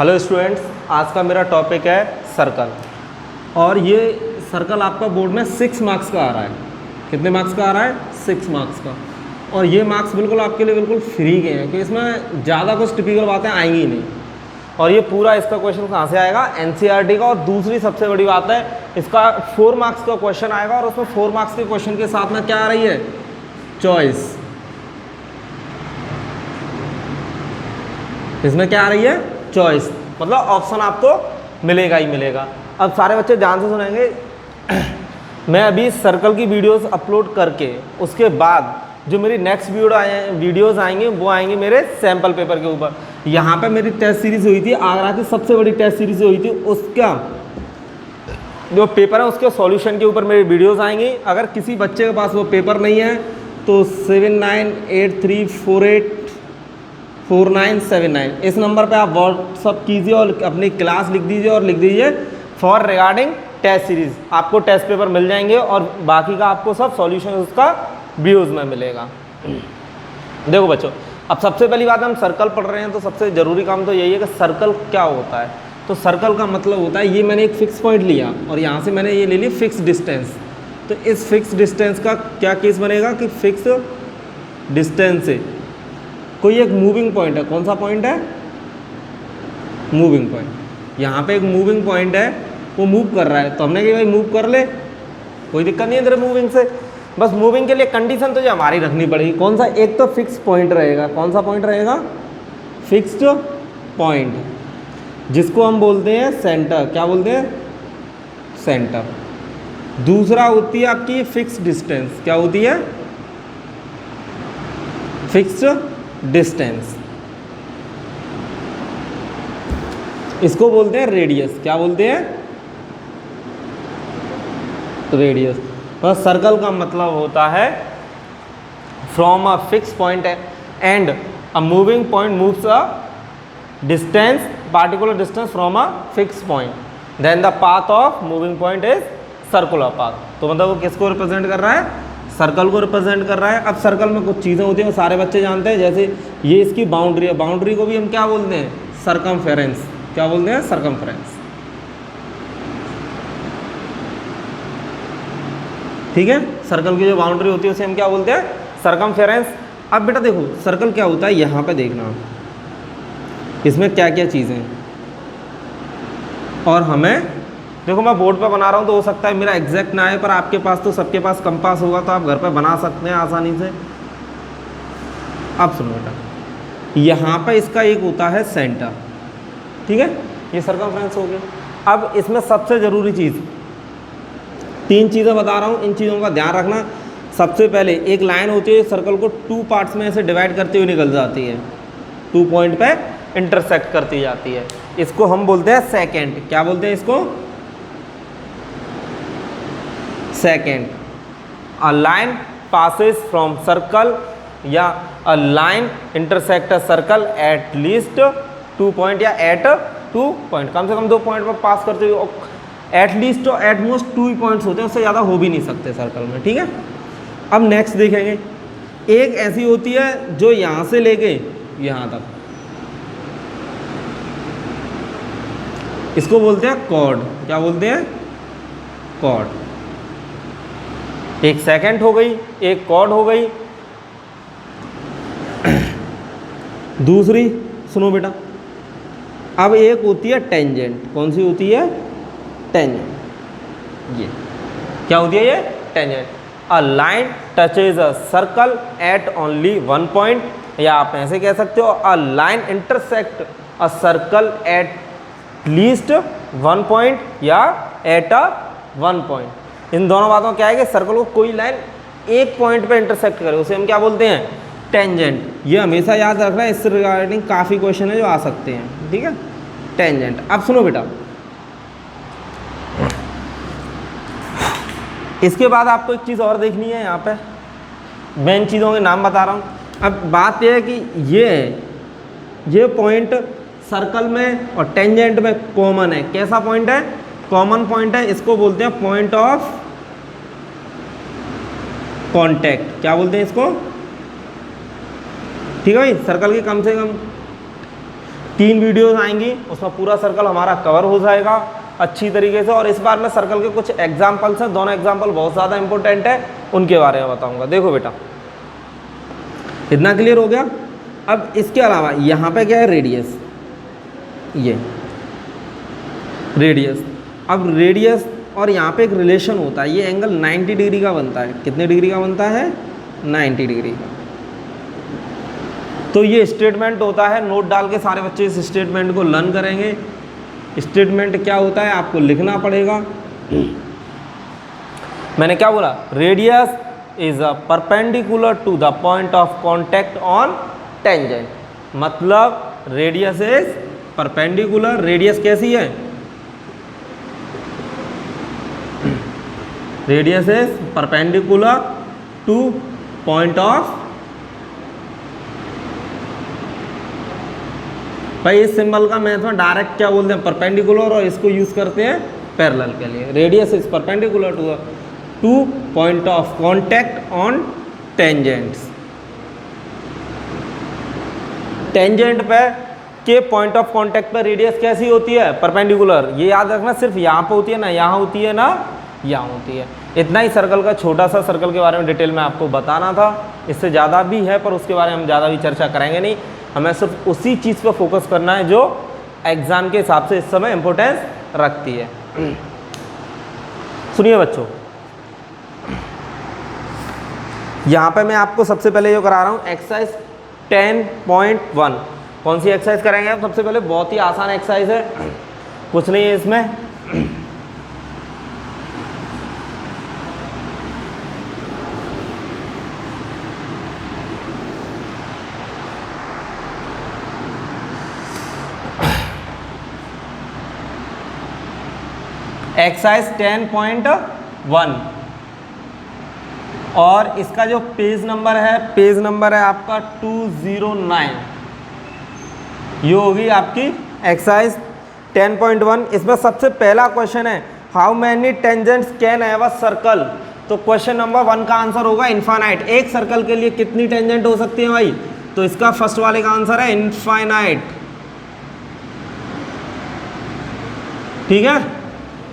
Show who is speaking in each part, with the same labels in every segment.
Speaker 1: Hello students, आज का मेरा टॉपिक है सर्कल। और ये सर्कल आपका बोर्ड में 6 मार्क्स का आ रहा है। कितने मार्क्स का आ रहा है? 6 मार्क्स का। और ये मार्क्स बिल्कुल आपके लिए बिल्कुल फ्री के हैं, क्योंकि इसमें ज़्यादा कुछ टिपिकल बातें आएंगी ही नहीं। और ये पूरा इसका क्वेश्चन कहाँ से आएगा? एनसीईआरटी का। और दूसरी सबसे बड़ी बात है, इसका 4 मार्क्स का क्वेश्चन आएगा और उसमें 4 मार्क्स के क्वेश्चन के साथ में क्या आ रही है? चॉइस। इसमें क्या आ रही है? चॉइस, मतलब ऑप्शन आपको मिलेगा ही मिलेगा। अब सारे बच्चे ध्यान से सुनेंगे। मैं अभी सर्कल की वीडियोस अपलोड करके उसके बाद जो मेरी नेक्स्ट वीडियोस आएंगे वो आएंगे मेरे सैम्पल पेपर के ऊपर। यहाँ पे मेरी टेस्ट सीरीज हुई थी, आगरा की सबसे बड़ी टेस्ट सीरीज हुई थी, उसका जो पेपर है उसके सॉल्यूशन के ऊपर मेरी वीडियोस आएंगी। अगर किसी बच्चे के पास वो पेपर नहीं है तो 7983484979 इस नंबर पे आप व्हाट्सअप कीजिए और अपनी क्लास लिख दीजिए और लिख दीजिए फॉर रिगार्डिंग टेस्ट सीरीज। आपको टेस्ट पेपर मिल जाएंगे और बाकी का आपको सब सॉल्यूशन उसका वीडियोस में मिलेगा। देखो बच्चों, अब सबसे पहली बात, हम सर्कल पढ़ रहे हैं तो सबसे ज़रूरी काम तो यही है कि सर्कल क्या होता है। तो सर्कल का मतलब होता है, ये मैंने एक फिक्स पॉइंट लिया और यहाँ से मैंने ये ले ली फिक्स डिस्टेंस। तो इस फिक्स डिस्टेंस का क्या केस बनेगा कि फिक्स डिस्टेंस से कोई एक मूविंग पॉइंट है। कौन सा पॉइंट है? Moving point. यहाँ पे एक मूविंग पॉइंट है, वो मूव कर रहा है, तो हमने कहा भाई मूव कर ले, कोई दिक्कत नहीं है तेरे मूविंग से। बस मूविंग के लिए कंडीशन तो जो हमारी रखनी पड़ेगी, कौन सा? एक तो फिक्स पॉइंट रहेगा। कौन सा पॉइंट रहेगा? फिक्स्ड पॉइंट, जिसको हम बोलते हैं सेंटर। क्या बोलते हैं? सेंटर। दूसरा होती है आपकी फिक्स डिस्टेंस। क्या होती है? Fixed distance. इसको बोलते हैं रेडियस। क्या बोलते हैं? रेडियस। बस सर्कल का मतलब होता है from a fix point and a moving point moves a distance, particular distance from a fix point, then the path of moving point is circular path. तो मतलब वो किसको रिप्रेजेंट कर रहा है? सर्कल को रिप्रेजेंट कर रहा है। अब सर्कल में कुछ चीज़ें होती हैं, वो सारे बच्चे जानते हैं। जैसे ये इसकी बाउंड्री है, बाउंड्री को भी हम क्या बोलते हैं? सर्कमफेरेंस। क्या बोलते हैं? सर्कमफेरेंस। ठीक है, सर्कल की जो बाउंड्री होती है उसे हम क्या बोलते हैं? सर्कमफेरेंस। अब बेटा देखो, सर्कल क्या होता है, यहाँ पे देखना इसमें क्या क्या चीज़ें हैं। और हमें देखो, मैं बोर्ड पे बना रहा हूँ तो हो सकता है मेरा एग्जैक्ट ना आए, पर आपके पास तो सबके पास कंपास होगा, तो आप घर पे बना सकते हैं आसानी से। अब सुनो बेटा, यहाँ पे इसका एक होता है सेंटर। ठीक है, ये सर्कमफेरेंस हो गया। अब इसमें सबसे ज़रूरी चीज़, 3 चीज़ें बता रहा हूँ, इन चीज़ों का ध्यान रखना। सबसे पहले एक लाइन होती है, सर्कल को 2 पार्ट्स में ऐसे डिवाइड करते हुए निकल जाती है, 2 पॉइंट पे इंटरसेक्ट करती जाती है। इसको हम बोलते हैं सेकेंड। क्या बोलते हैं इसको? Second. A line passes from circle, या a line intersect a circle at least 2 point, या एट 2 पॉइंट, कम से कम 2 पॉइंट पर पास करते हुए। एटलीस्ट तो एटमोस्ट 2 पॉइंट्स होते हैं, उससे ज़्यादा हो भी नहीं सकते सर्कल में। ठीक है, अब नेक्स्ट देखेंगे। एक ऐसी होती है जो यहाँ से लेके यहाँ तक, इसको बोलते हैं कॉर्ड। क्या बोलते हैं? कॉर्ड। एक सेकेंड हो गई, एक कॉर्ड हो गई। दूसरी सुनो बेटा, अब एक होती है टेंजेंट। कौन सी होती है? टेंजेंट। ये क्या होती है? ये tangent. A line touches a circle eight only 1 point, या आप ऐसे कह सकते हो अ line intersect a circle at least 1 point, या एट अ 1 पॉइंट। इन दोनों बातों क्या है कि सर्कल को कोई लाइन एक पॉइंट पे इंटरसेक्ट करे, उसे हम क्या बोलते हैं? टेंजेंट। ये हमेशा याद रखना है, इससे रिगार्डिंग काफ़ी क्वेश्चन है जो आ सकते हैं। ठीक है, टेंजेंट। अब सुनो बेटा, इसके बाद आपको एक चीज़ और देखनी है। यहाँ पे मैं इन चीज़ों के नाम बता रहा हूँ। अब बात यह है कि ये पॉइंट सर्कल में और टेंजेंट में कॉमन है। कैसा पॉइंट है? कॉमन पॉइंट है। इसको बोलते हैं पॉइंट ऑफ कांटेक्ट। क्या बोलते हैं इसको? ठीक है भाई, सर्कल के कम से कम 3 वीडियोस आएंगी, उसमें पूरा सर्कल हमारा कवर हो जाएगा अच्छी तरीके से। और इस बार मैं सर्कल के कुछ एग्जाम्पल्स हैं, दोनों एग्जाम्पल बहुत ज़्यादा इंपॉर्टेंट है, उनके बारे में बताऊंगा। देखो बेटा, इतना क्लियर हो गया। अब इसके अलावा यहाँ पे क्या है, रेडियस, ये रेडियस। अब रेडियस और यहाँ पे एक रिलेशन होता है, ये एंगल 90 डिग्री का बनता है। कितने डिग्री का बनता है? 90 डिग्री का। तो ये स्टेटमेंट होता है, नोट डाल के सारे बच्चे इस स्टेटमेंट को लर्न करेंगे। स्टेटमेंट क्या होता है आपको लिखना पड़ेगा। मैंने क्या बोला? Radius is a perpendicular to the point of contact on tangent. मतलब रेडियस इज परपेंडिकुलर, रेडियस कैसी है? Radius is perpendicular to point of, भाई इस सिंबल का मैथ में डायरेक्ट क्या बोलते हैं? परपेंडिकुलर, और इसको यूज करते हैं पैरेलल के लिए। Radius is perpendicular to point of contact on tangents. Tangent पे के पॉइंट ऑफ कांटेक्ट पे रेडियस कैसी होती है? परपेंडिकुलर। ये याद रखना, सिर्फ यहाँ पे होती है, ना यहाँ होती है, ना यहाँ होती है। इतना ही सर्कल का, छोटा सा सर्कल के बारे में डिटेल में आपको बताना था। इससे ज़्यादा भी है पर उसके बारे में हम ज़्यादा भी चर्चा करेंगे नहीं। हमें सिर्फ उसी चीज़ पर फोकस करना है जो एग्जाम के हिसाब से इस समय इम्पोर्टेंस रखती है। सुनिए बच्चों, यहाँ पे मैं आपको सबसे पहले जो करा रहा हूँ एक्सरसाइज 10.1। कौन सी एक्सरसाइज करेंगे आप? सबसे पहले बहुत ही आसान एक्सरसाइज है, कुछ नहीं है इसमें। एक्सरसाइज 10.1 और इसका जो पेज नंबर है आपका 209। ये होगी आपकी एक्सरसाइज 10.1। इसमें सबसे पहला क्वेश्चन है, how many tangents can have a circle. तो क्वेश्चन नंबर 1 का आंसर होगा इनफाइनाइट। एक सर्कल के लिए कितनी टेंजेंट हो सकती है भाई? तो इसका फर्स्ट वाले का आंसर है इनफाइनाइट। ठीक है,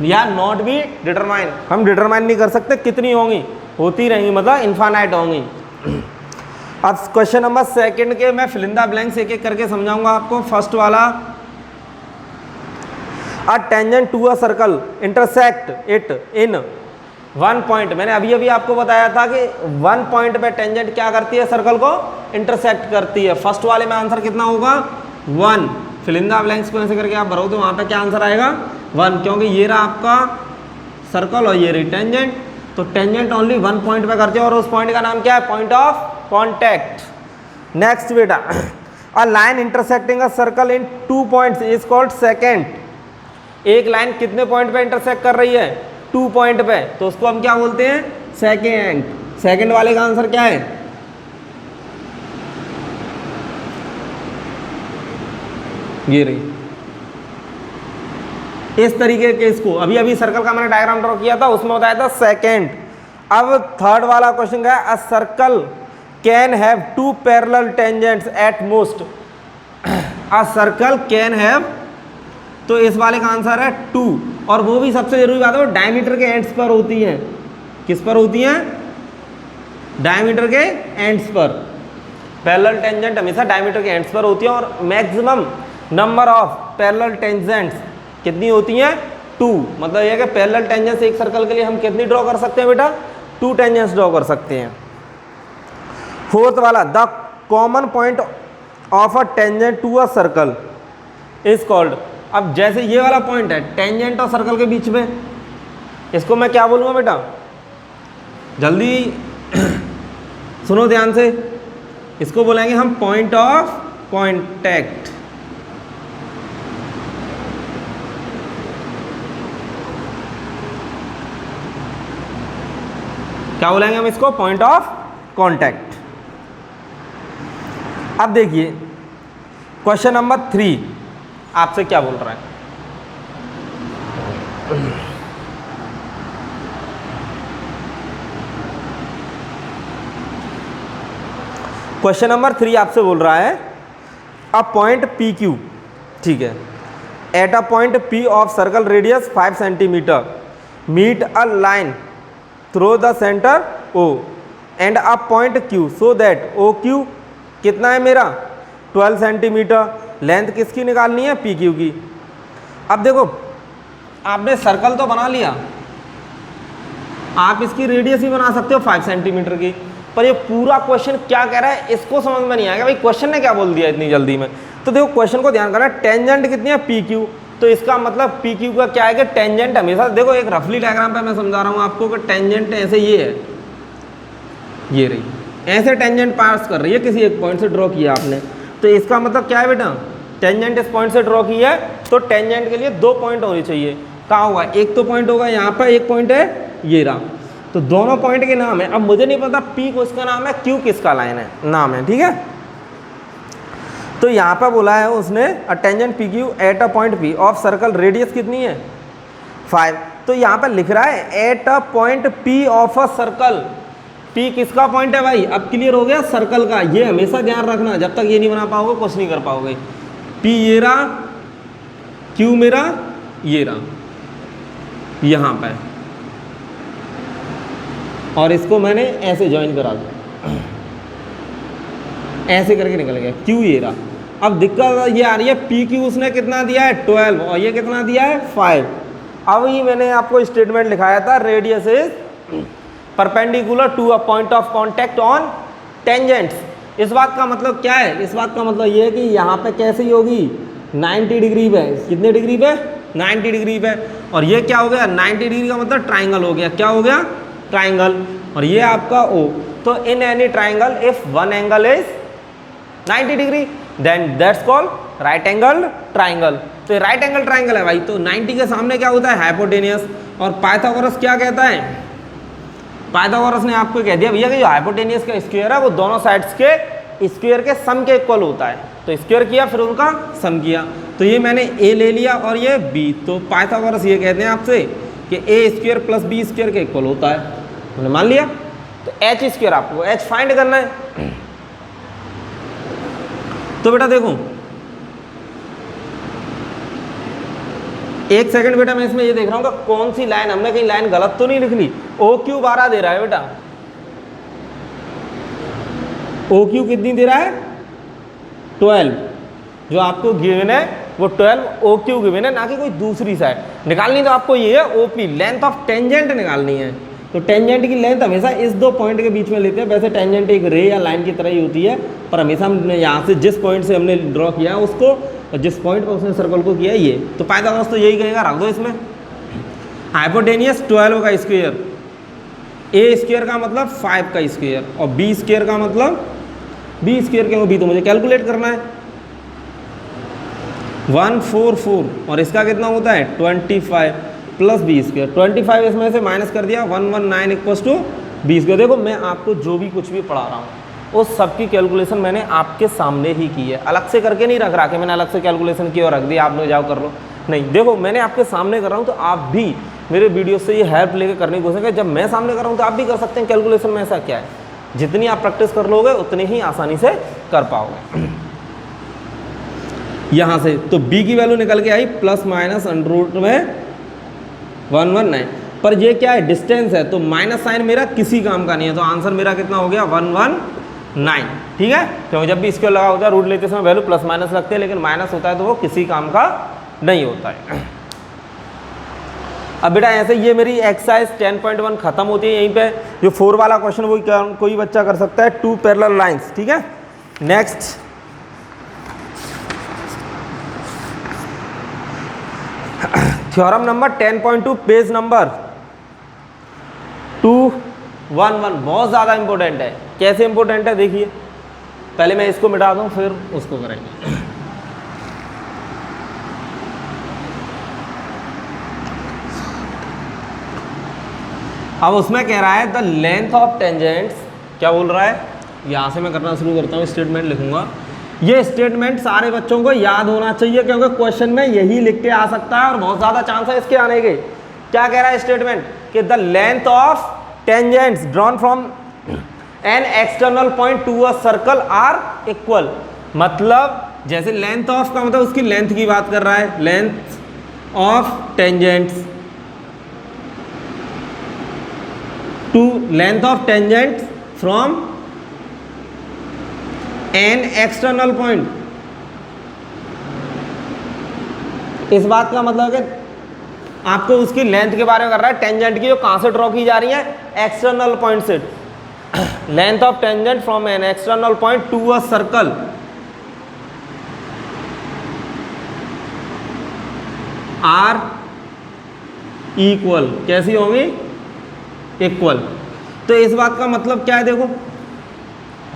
Speaker 1: या नॉट बी डिटरमाइन, हम डिटरमाइन नहीं कर सकते कितनी होंगी, होती रहेंगी, मतलब इनफाइनाइट होंगी। अब क्वेश्चन नंबर 2 के मैं फिल इन द ब्लैंक्स एक एक करके समझाऊंगा आपको। फर्स्ट वाला, a tangent to a circle intersect it in 1 point. मैंने अभी अभी आपको बताया था कि 1 पॉइंट पे टेंजेंट क्या करती है? सर्कल को इंटरसेक्ट करती है। फर्स्ट वाले में आंसर कितना होगा? 1। फिल इन द ब्लैंक्स को ऐसे करके आप भरो तो वहां पे क्या आंसर आएगा? 1, क्योंकि ये रहा आपका सर्कल और ये रही टेंजेंट। तो टेंजेंट ओनली 1 पॉइंट पे करती है और उस पॉइंट का नाम क्या है? Point of contact. नेक्स्ट बेटा, a line intersecting a circle in 2 points is called second. एक लाइन कितने पॉइंट पे इंटरसेक्ट कर रही है? 2 पॉइंट पे, तो उसको हम क्या बोलते हैं? सेकेंड। सेकेंड वाले का आंसर क्या है? ये रही। इस तरीके के इसको अभी अभी सर्कल का मैंने डायग्राम ड्रॉ किया था, उसमें बताया था सेकेंड। अब थर्ड वाला क्वेश्चन क्या है? A circle can have 2 parallel tangents at most. A circle can have, तो इस वाले का आंसर है 2। और वो भी सबसे जरूरी बात है, वो डायमीटर के एंड्स पर होती है। किस पर होती है? डायमीटर के एंड्स पर। पैरेलल टेंजेंट हमेशा डायमीटर के एंड्स पर होती है। और maximum number of parallel tangents कितनी होती हैं? 2। मतलब यह है कि पैरेलल टेंजेंट्स एक सर्कल के लिए हम कितनी ड्रॉ कर सकते हैं बेटा? 2 टेंजेंट्स ड्रॉ कर सकते हैं। फोर्थ वाला, the common point of a tangent to a circle is called. अब जैसे ये वाला पॉइंट है टेंजेंट और सर्कल के बीच में, इसको मैं क्या बोलूँगा बेटा? जल्दी सुनो ध्यान से, इसको बोलेंगे हम पॉइंट ऑफ कांटेक्ट। क्या बोलेंगे हम इसको? Point of contact. अब देखिए क्वेश्चन नंबर 3 आपसे क्या बोल रहा है? क्वेश्चन नंबर 3 आपसे बोल रहा है, अ पॉइंट पी क्यू ठीक है। At a point P of circle radius 5 centimetre meet a line through the centre O and a point Q so that OQ कितना है मेरा 12 सेंटीमीटर। लेंथ किसकी निकालनी है PQ की। अब देखो आपने सर्कल तो बना लिया, आप इसकी रेडियस ही बना सकते हो 5 सेंटीमीटर की, पर ये पूरा क्वेश्चन क्या कह रहा है इसको समझ में नहीं आएगा भाई क्वेश्चन ने क्या बोल दिया इतनी जल्दी में। तो देखो क्वेश्चन को ध्यान करना, टेंजेंट कितनी है PQ, तो इसका मतलब PQ का क्या है कि टेंजेंट हमेशा, देखो एक रफली डायग्राम पे मैं समझा रहा हूँ आपको कि टेंजेंट ऐसे ये है, ये रही, ऐसे टेंजेंट पास कर रही है, किसी एक पॉइंट से ड्रॉ किया आपने, तो इसका मतलब क्या है बेटा, टेंजेंट इस पॉइंट से ड्रॉ की है, तो टेंजेंट के लिए 2 पॉइंट होने चाहिए। कहाँ होगा, एक तो पॉइंट होगा यहाँ पर, एक पॉइंट है ये रहा, तो दोनों पॉइंट के नाम है। अब मुझे नहीं पता P को इसका नाम है, Q किसका लाइन है नाम है, ठीक है। तो यहाँ पर बोला है उसने a tangent PQ eight a point P of circle radius कितनी है 5, तो यहाँ पर लिख रहा है at a point P of a circle. P किसका पॉइंट है भाई, अब क्लियर हो गया सर्कल का, ये हमेशा ध्यान रखना, जब तक ये नहीं बना पाओगे कुछ नहीं कर पाओगे। P ये रहा, Q मेरा ये रहा यहाँ पर, और इसको मैंने ऐसे ज्वाइन करा दिया, ऐसे करके निकल गया Q ये रहा। अब दिक्कत ये आ रही है PQ उसने कितना दिया है 12 और ये कितना दिया है 5। अब ये मैंने आपको स्टेटमेंट लिखाया था, radius is perpendicular to a point of contact on tangents. इस बात का मतलब क्या है, इस बात का मतलब ये है कि यहाँ पे कैसी होगी 90 डिग्री पे, कितने डिग्री पे 90 डिग्री पे, और ये क्या हो गया 90 डिग्री का मतलब ट्राइंगल हो गया, क्या हो गया ट्राइंगल, और ये आपका O। तो in any triangle if one angle is 90 degree then that's called right angle triangle. तो ये राइट एंगल ट्राइंगल है भाई, तो 90 के सामने क्या होता है हाइपोटेनियस, और पाइथागोरस क्या कहता है, पाइथागोरस ने आपको कह दिया भैया कि जो हाइपोटेनियस का स्क्वायर है वो दोनों साइड्स के स्क्वायर के सम के इक्वल होता है, तो स्क्वायर किया फिर उनका सम किया, तो ये मैंने A ले लिया और ये B, तो पाइथागोरस ये कहते हैं आपसे कि A square plus B square के इक्वल होता है, मैंने मान लिया। तो H स्क्वायर आपको H फाइंड करना है। तो बेटा देखो एक सेकंड बेटा, मैं इसमें ये देख रहा हूँ कि कौन सी लाइन, हमने कहीं लाइन गलत तो नहीं लिख ली। OQ 12 दे रहा है बेटा, OQ कितनी दे रहा है 12, जो आपको गिवन है वो 12 OQ गिवन है, ना कि कोई दूसरी साइड। निकालनी तो आपको ये है OP, लेंथ ऑफ टेंजेंट निकालनी है। तो टेंजेंट की लेंथ हमेशा इस 2 पॉइंट के बीच में लेते हैं, वैसे टेंजेंट एक रे या लाइन की तरह ही होती है, पर हमेशा हमने यहाँ से जिस पॉइंट से हमने ड्रॉ किया है उसको, और जिस पॉइंट पर उसने सर्कल को किया है ये, तो पाइथागोरस तो यही कहेगा, रख दो इसमें हाइपोटेनियस 12 का स्क्वायर, A स्क्वायर का मतलब 5 का स्क्वायर, और B स्क्वायर का मतलब B स्क्वायर के B तो मुझे कैलकुलेट करना है 144, और इसका कितना होता है 25 प्लस B स्क्वायर, 25 इसमें से माइनस कर दिया 119 इक्वल्स टू B स्क्वायर। देखो मैं आपको जो भी कुछ भी पढ़ा रहा हूँ उस सब की कैलकुलेशन मैंने आपके सामने ही की है, अलग से करके नहीं रख रहा कि मैंने अलग से कैलकुलेशन की और रख दी आप लोग जाओ कर लो, नहीं, देखो मैंने आपके सामने कर रहा हूँ, तो आप भी मेरे वीडियो से ये हेल्प लेकर करने की कोशिश करें। जब मैं सामने कर रहा हूँ तो आप भी कर सकते हैं कैलकुलेशन में, ऐसा क्या है, जितनी आप प्रैक्टिस कर लोगे उतनी ही आसानी से कर पाओगे। यहाँ से तो B की वैल्यू निकल के आई प्लस माइनस अंडर रूट में 119, पर ये क्या है डिस्टेंस है, तो माइनस साइन मेरा किसी काम का नहीं है, तो आंसर मेरा कितना हो गया 119, ठीक है। क्योंकि जब भी स्क्वायर लगा होता है रूट लेते समय वैल्यू प्लस माइनस लगते हैं, लेकिन माइनस होता है तो वो किसी काम का नहीं होता है। अब बेटा ऐसे ये मेरी एक्सरसाइज 10.1 खत्म होती है यहीं पे। जो 4 वाला क्वेश्चन वो कोई बच्चा कर सकता है, 2 पैरेलल लाइंस, ठीक है। Next theorem number 10.2 page number 211, बहुत ज़्यादा इंपॉर्टेंट है। कैसे इंपॉर्टेंट है देखिए, पहले मैं इसको मिटा दूं फिर उसको करेंगे। अब उसमें कह रहा है द लेंथ ऑफ टेंजेंट्स, क्या बोल रहा है, यहाँ से मैं करना शुरू करता हूँ, स्टेटमेंट लिखूंगा। ये स्टेटमेंट सारे बच्चों को याद होना चाहिए क्योंकि क्वेश्चन में यही लिख के आ सकता है और बहुत ज़्यादा चांस है इसके आने के। क्या कह रहा है स्टेटमेंट कि the length of tangents drawn from an external point to a circle are equal, मतलब जैसे लेंथ ऑफ का मतलब उसकी लेंथ की बात कर रहा है, length of tangents to length of tangents from an external point. इस बात का मतलब है कि आपको उसकी लेंथ के बारे में कर रहा है, टेंजेंट की जो कहां से ड्रॉ की जा रही है, एक्सटर्नल पॉइंट से। Length of tangent from an external point to a circle are equal, कैसी होंगी, इक्वल। तो इस बात का मतलब क्या है, देखो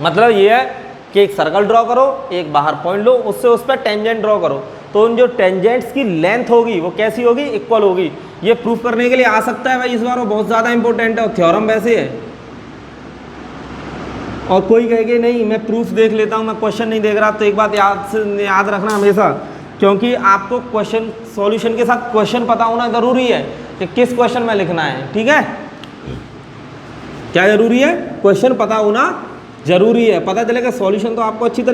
Speaker 1: मतलब ये है कि एक सर्कल ड्रॉ करो, एक बाहर पॉइंट लो, उससे उस पर टेंजेंट ड्रॉ करो, तो उन जो टेंजेंट्स की लेंथ होगी वो कैसी होगी, इक्वल होगी। ये प्रूफ करने के लिए आ सकता है भाई इस बार, वो बहुत ज़्यादा इंपॉर्टेंट है और थ्योरम वैसे है। और कोई कहेगा नहीं मैं प्रूफ देख लेता हूँ, मैं क्वेश्चन नहीं देख रहा, तो एक बात याद रखना हमेशा, क्योंकि आपको क्वेश्चन सॉल्यूशन के साथ क्वेश्चन पता होना ज़रूरी है कि किस क्वेश्चन में लिखना है, ठीक है। क्या जरूरी है, क्वेश्चन पता होना जरूरी है, पता चलेगा सॉल्यूशन तो आपको अच्छी तरह